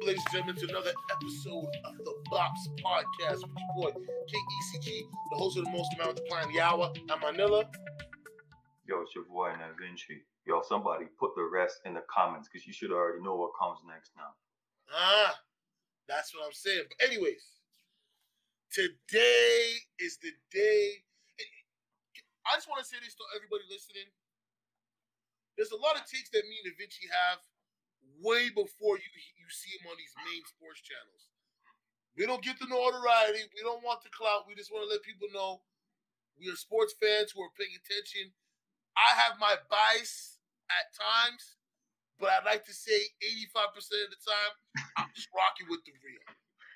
ladies and gentlemen, to another episode of the Bops Podcast with your boy KECG, the host of the most amount of the planet, the hour. I'm Manila. Yo, it's your boy Da Vinci. Yo, somebody put the rest in the comments because you should already know what comes next now. That's what I'm saying. But anyways, today is the day. I just want to say this to everybody listening. There's a lot of takes that me and Da Vinci have way before you see him on these main sports channels. We don't get the notoriety. We don't want the clout. We just want to let people know we are sports fans who are paying attention. I have my bias at times, but I'd like to say 85% of the time, I'm just rocking with the real.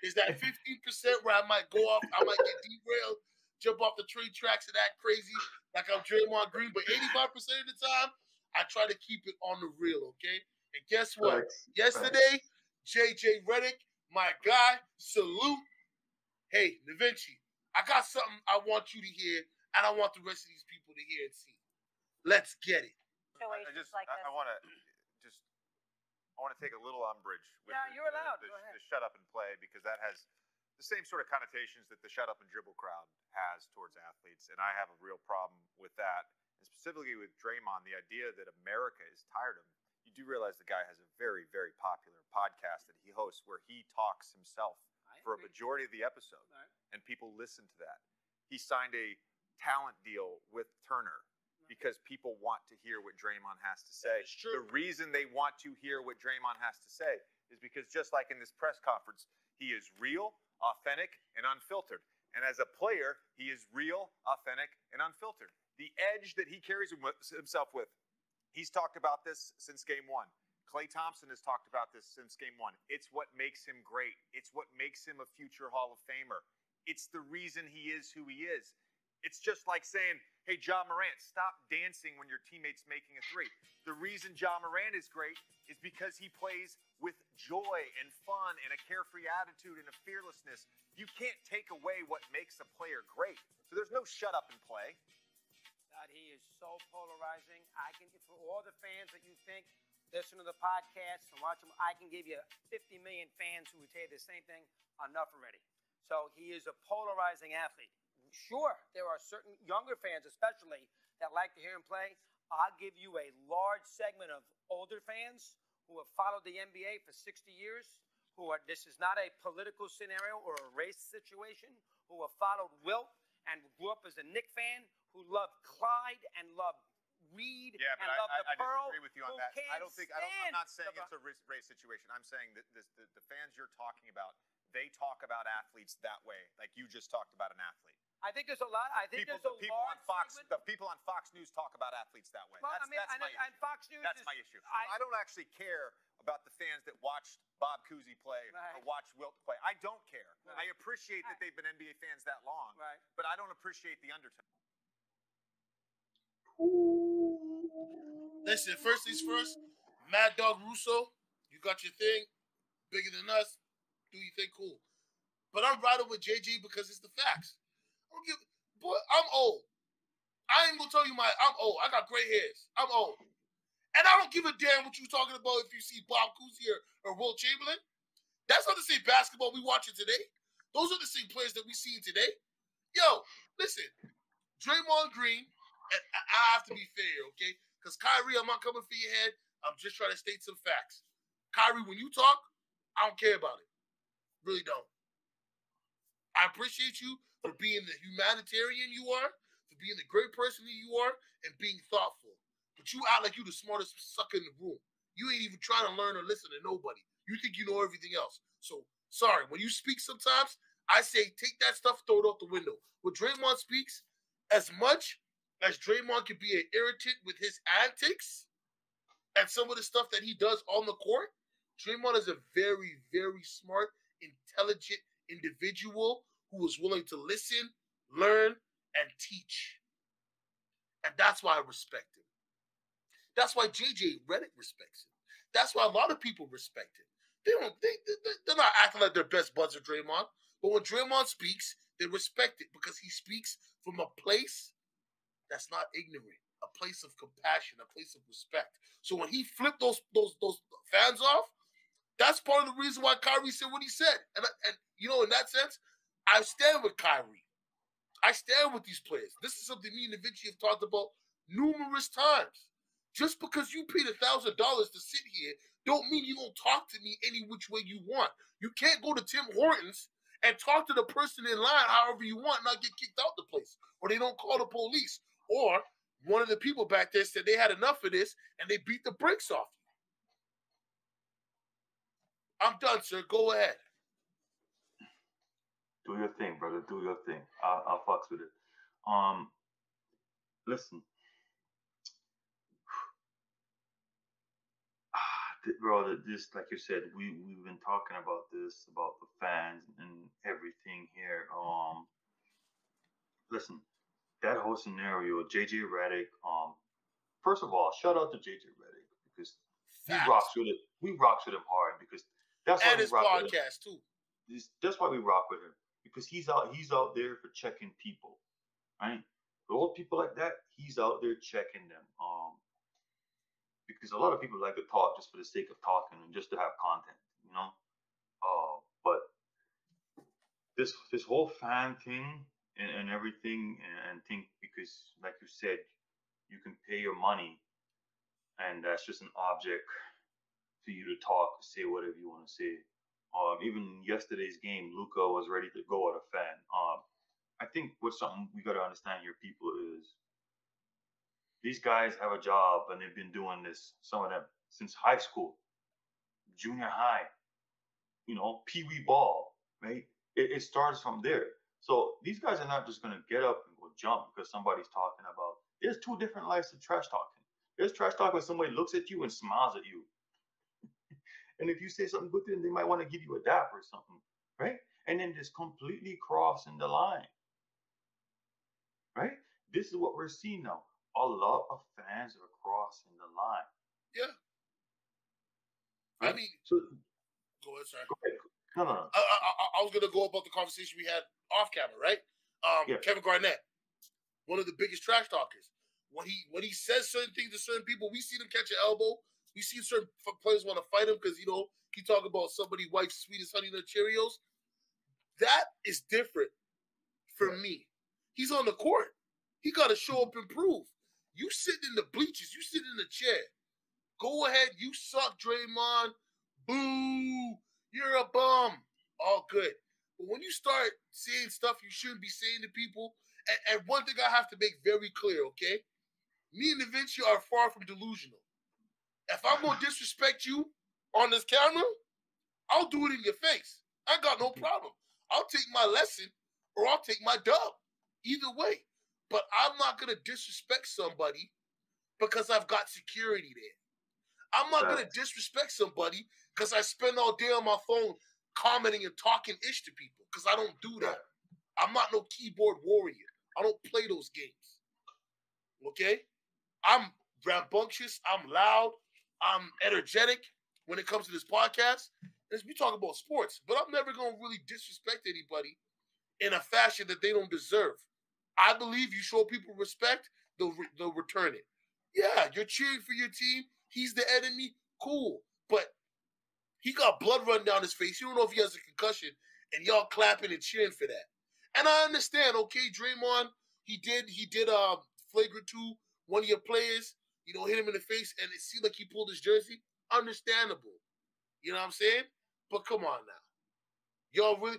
There's that 15% where I might go off, I might get derailed, jump off the train tracks and act crazy like I'm Draymond Green, but 85% of the time, I try to keep it on the real, okay? And guess what? Yesterday, JJ Redick, my guy, salute. Hey, Da Vinci, I got something I want you to hear, and I want the rest of these people to hear and see. Let's get it. I want to take a little umbrage with the shut up and play, because that has the same sort of connotations that the shut up and dribble crowd has towards athletes, and I have a real problem with that. And specifically with Draymond, the idea that America is tired of him. You do realize the guy has a very, very popular podcast that he hosts where he talks himself for a majority of the episode, and people listen to that. He signed a talent deal with Turner because people want to hear what Draymond has to say. The reason they want to hear what Draymond has to say is because, just like in this press conference, he is real, authentic, and unfiltered. And as a player, he is real, authentic, and unfiltered. The edge that he carries himself with, he's talked about this since game one. Klay Thompson has talked about this since game one. It's what makes him great. It's what makes him a future Hall of Famer. It's the reason he is who he is. It's just like saying, hey, Ja Morant, stop dancing when your teammate's making a three. The reason Ja Morant is great is because he plays with joy and fun and a carefree attitude and a fearlessness. You can't take away what makes a player great. So there's no shut up and play. God, he is so polarizing. For all the fans that you think listen to the podcast and watch him, I can give you 50 million fans who would tell you the same thing. Enough already. So he is a polarizing athlete. Sure, there are certain younger fans especially that like to hear him play. I'll give you a large segment of older fans who have followed the NBA for 60 years, this is not a political scenario or a race situation, who have followed Wilt and grew up as a Knicks fan, who loved Clyde and loved Reed and loved the Pearl. I disagree with you on that. I'm not saying it's a race situation. I'm saying that the fans you're talking about, they talk about athletes that way, like you just talked about an athlete. I think there's a lot. The people on Fox News talk about athletes that way. Well, that's my issue. And Fox News that's my issue. I don't actually care about the fans that watched Bob Cousy play or watch Wilt play. I don't care. I appreciate that they've been NBA fans that long, but I don't apprecitate the undertone. Listen, first things first, Mad Dog Russo, you got your thing, bigger than us, do your thing, cool. But I'm riding with JG because it's the facts. I'm old. I ain't gonna tell you I'm old. I got gray hairs. I'm old. And I don't give a damn what you're talking about if you see Bob Cousy or Wilt Chamberlain. That's not the same basketball we watching today. Those are the same players that we seen today. Yo, listen, Draymond Green, and I have to be fair, okay? Because Kyrie, I'm not coming for your head. I'm just trying to state some facts. Kyrie, when you talk, I don't care about it. Really don't. I appreciate you for being the humanitarian you are, for being the great person that you are, and being thoughtful. But you act like you the smartest sucker in the room. You ain't even trying to learn or listen to nobody. You think you know everything else. So, sorry, when you speak sometimes, I say take that stuff, throw it out the window. When Draymond speaks, as much as Draymond can be an irritant with his antics and some of the stuff that he does on the court, Draymond is a very, very smart, intelligent individual who is willing to listen, learn, and teach. And that's why I respect him. That's why JJ Redick respects him. That's why a lot of people respect him. They're not acting like they're best buds with Draymond. But when Draymond speaks, they respect it because he speaks from a place that's not ignorant, a place of compassion, a place of respect. So when he flipped those fans off, That's part of the reason why Kyrie said what he said. And you know, in that sense, I stand with Kyrie. I stand with these players. This is something me and Vinci have talked about numerous times. Just because you paid $1,000 to sit here, don't mean you don't talk to me any which way you want. You can't go to Tim Hortons and talk to the person in line however you want, not get kicked out the place, or they don't call the police, or one of the people back there said they had enough of this and they beat the brakes off you. I'm done, sir. Go ahead. Do your thing, brother. Do your thing. I'll fucks with it. Listen. Bro, just like you said, we've been talking about this, about the fans and everything here. Listen, that whole scenario, JJ Redick, first of all, shout out to JJ Redick because he rocks with it. We rocks with him hard because that's why and his podcast too. That's why we rock with him because he's out there for checking people, right? For old people like that, he's out there checking them. Because a lot of people like to talk just for the sake of talking and just to have content, you know. But this whole fan thing and everything, and think because, like you said, you can pay your money, and that's just an object for you to talk, say whatever you want to say. Even yesterday's game, Luka was ready to go at a fan. I think what's something we got to understand here, people, is these guys have a job and they've been doing this, some of them, since high school, junior high, you know, pee-wee ball, right? It starts from there. So these guys are not just going to get up and go jump because somebody's talking about. There's two different types of trash talking. There's trash talk when somebody looks at you and smiles at you. And if you say something good to them, they might want to give you a dap or something, right? And then just completely crossing the line, right? This is what we're seeing now. A lot of fans are crossing the line. Yeah. Right? I mean, so go ahead, sorry. Go ahead. No. I was going to go about the conversation we had off camera, right? Yeah. Kevin Garnett, one of the biggest trash talkers. When he says certain things to certain people, we see them catch an elbow. We see certain players want to fight him because, you know, he talk about somebody wife's sweetest honey nut Cheerios. That is different for me. He's on the court. He got to show up and prove. You sitting in the bleachers. You sitting in the chair. Go ahead. You suck, Draymond. Boo. You're a bum. All good. But when you start saying stuff you shouldn't be saying to people, and one thing I have to make very clear, okay? Me and Da Vinci are far from delusional. If I'm going to disrespect you on this camera, I'll do it in your face. I got no problem. I'll take my lesson or I'll take my dub. Either way. But I'm not going to disrespect somebody because I've got security there. I'm not going to disrespect somebody because I spend all day on my phone commenting and talking ish to people because I don't do that. I'm not no keyboard warrior. I don't play those games. Okay? I'm rambunctious. I'm loud. I'm energetic when it comes to this podcast. And we talk about sports, but I'm never going to really disrespect anybody in a fashion that they don't deserve. I believe you show people respect, they'll return it. Yeah, you're cheering for your team. He's the enemy. Cool. But he got blood run down his face. You don't know if he has a concussion, and y'all clapping and cheering for that. And I understand, okay, Draymond, he did flagrant 2, one of your players, you know, hit him in the face, and it seemed like he pulled his jersey. Understandable. You know what I'm saying? But come on now. Y'all really,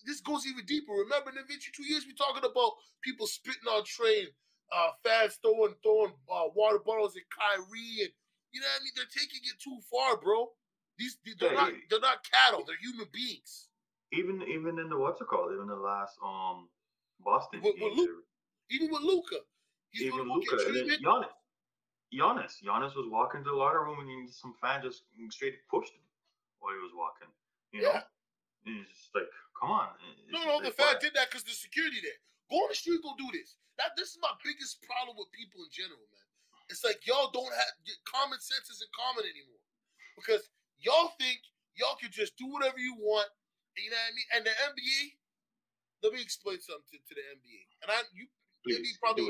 this goes even deeper. Remember in the 2 years, we talking about people spitting on train, fans throwing water bottles at Kyrie, and you know what I mean? They're taking it too far, bro. They're not cattle. They're human beings. Even in the what's it called? Even the last Boston game. Even with Luka. Even Luka. And then Giannis was walking to the locker room and some fan just straight pushed him while he was walking. You know? And it's just like, come on. No, the fan did that because there's security there. Go on the street, go do this. This is my biggest problem with people in general, man. It's like y'all don't have common sense isn't common anymore. Because y'all think y'all can just do whatever you want. You know what I mean? And the NBA, let me explain something to the NBA. And you probably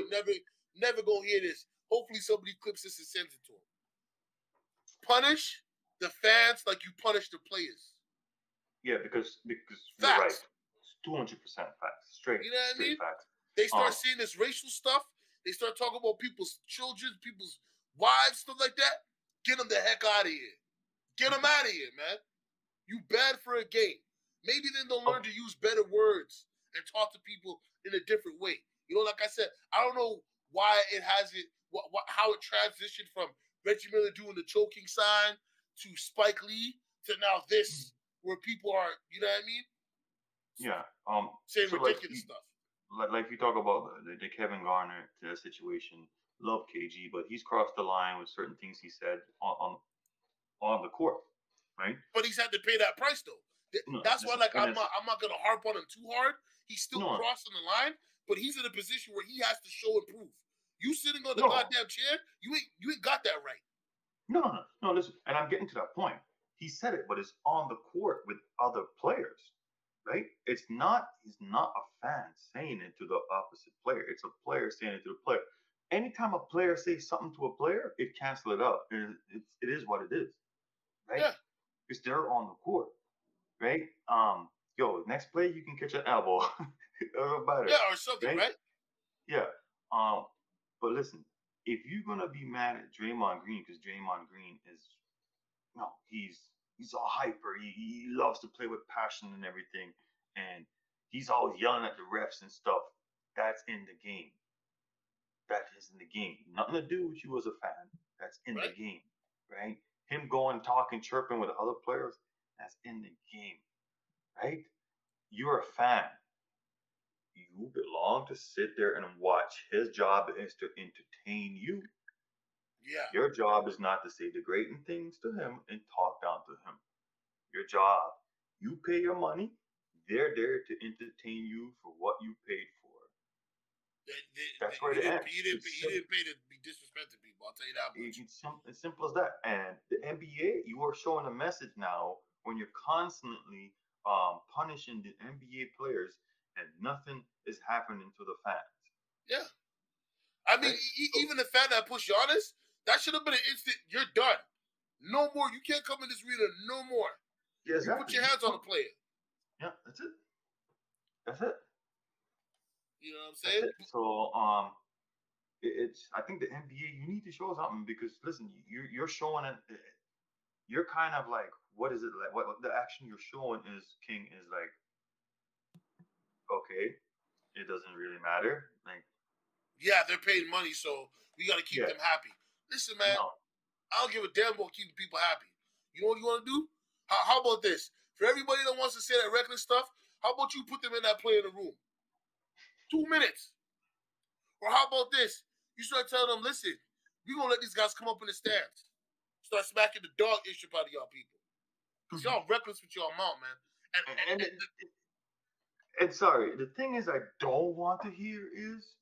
never gonna hear this. Hopefully somebody clips this and sends it to them. Punish the fans like you punish the players. Yeah, because Facts. You're right. It's 200% facts. Straight. You know what I mean? Facts. They start seeing this racial stuff. They start talking about people's children, people's wives, stuff like that. Get them the heck out of here. Get them out of here, man. You bad for a game. Maybe then they'll learn to use better words and talk to people in a different way. You know, like I said, I don't know why it hasn't, how it transitioned from Reggie Miller doing the choking sign to Spike Lee to now this, where people are, you know what I mean? Yeah. Saying so ridiculous stuff. Like you talk about the Kevin Garnett situation, love KG, but he's crossed the line with certain things he said on the court, right? But he's had to pay that price though. That's why, like, I'm not gonna harp on him too hard. He's still crossing the line, but he's in a position where he has to show and prove. You sitting on the goddamn chair, you ain't got that right. No. Listen, and I'm getting to that point. He said it, but it's on the court with other players, right? He's not a fan saying it to the opposite player. It's a player saying it to the player. Anytime a player says something to a player, it cancels it out. It is what it is, right? Yeah. Because they're on the court, right? Next play you can catch an elbow. Yeah, or something, right? Yeah. But listen, if you're gonna be mad at Draymond Green because Draymond Green is, he's all hyper. He loves to play with passion and everything, and he's always yelling at the refs and stuff. That's in the game. That is in the game. Nothing to do with you as a fan. That's in the game, right? Him going, talking, chirping with other players, that's in the game, right? You're a fan. You belong to sit there and watch. His job is to entertain you. Yeah. Your job is not to say degrading things to him and talk down to him. Your job, you pay your money. They're there to entertain you for what you paid for. That's where it ends. You didn't pay to be disrespecting people. I'll tell you that much. It's simple as that. And the NBA, you are showing a message now when you're constantly punishing the NBA players and nothing is happening to the fans. Yeah. I mean, even the fan that pushed Giannis, that should have been an instant, you're done. No more. You can't come in this arena no more. Yeah, exactly. You put your hands on the player. Yeah, that's it. That's it. You know what I'm saying? So, I think the NBA, you need to show something because, listen, you're showing it. You're kind of like, what is it like? What the action you're showing is, King, is like, okay, it doesn't really matter. Like, yeah, they're paying money, so we got to keep them happy. Listen, man, I don't give a damn about keeping people happy. You know what you want to do? How about this? For everybody that wants to say that reckless stuff, how about you put them in that play in the room? 2 minutes. Or how about this? You start telling them, listen, we're going to let these guys come up in the stands. Start smacking the dog issue out of y'all people. Because y'all reckless with your mouth, man. And sorry, the thing is I don't want to hear is,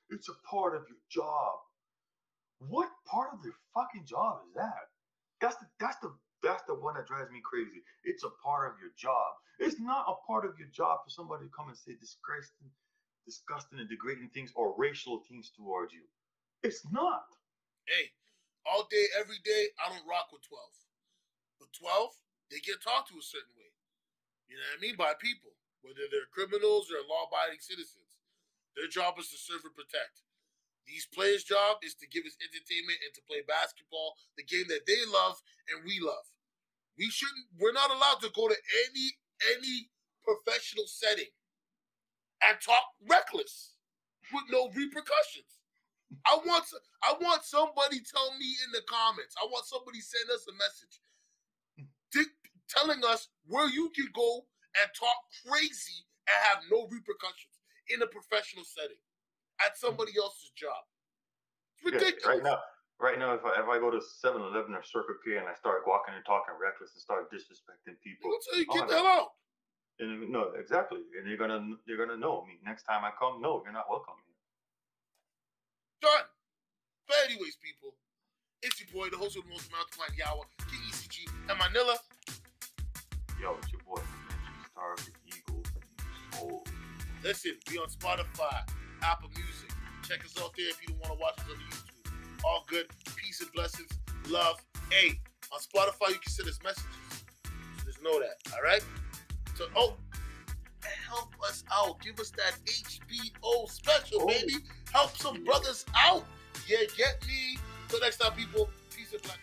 it's a part of your job. What part of your fucking job is that? That's the one that drives me crazy. It's a part of your job. It's not a part of your job for somebody to come and say disgusting and degrading things or racial things towards you. It's not. Hey, all day, every day, I don't rock with 12. But 12, they get talked to a certain way. You know what I mean? By people. Whether they're criminals or law-abiding citizens. Their job is to serve and protect. These players' job is to give us entertainment and to play basketball, the game that they love and we love. We're not allowed to go to any professional setting and talk reckless with no repercussions. I want somebody tell me in the comments. I want somebody send us a message telling us where you can go and talk crazy and have no repercussions in a professional setting at somebody else's job. It's ridiculous. Right now, if I go to 7-Eleven or Circle K and I start walking and talking reckless and start disrespecting people, I'll tell you, get the hell out. And no, exactly. And you're gonna know me next time I come. No, you're not welcome. Done. But anyways, people, it's your boy, the host of the most amount of Clan Yawa, King ECG, and Manila. Yo, it's your boy, Star the Eagle, Soul. Listen, we on Spotify, Apple Music. Check us out there if you don't want to watch us on YouTube. All good. Peace. Peace and blessings. Love. Hey, on Spotify, you can send us messages. Just know that. All right? So, help us out. Give us that HBO special, baby. Help some brothers out. Yeah, get me. Till next time, people. Peace and blessings.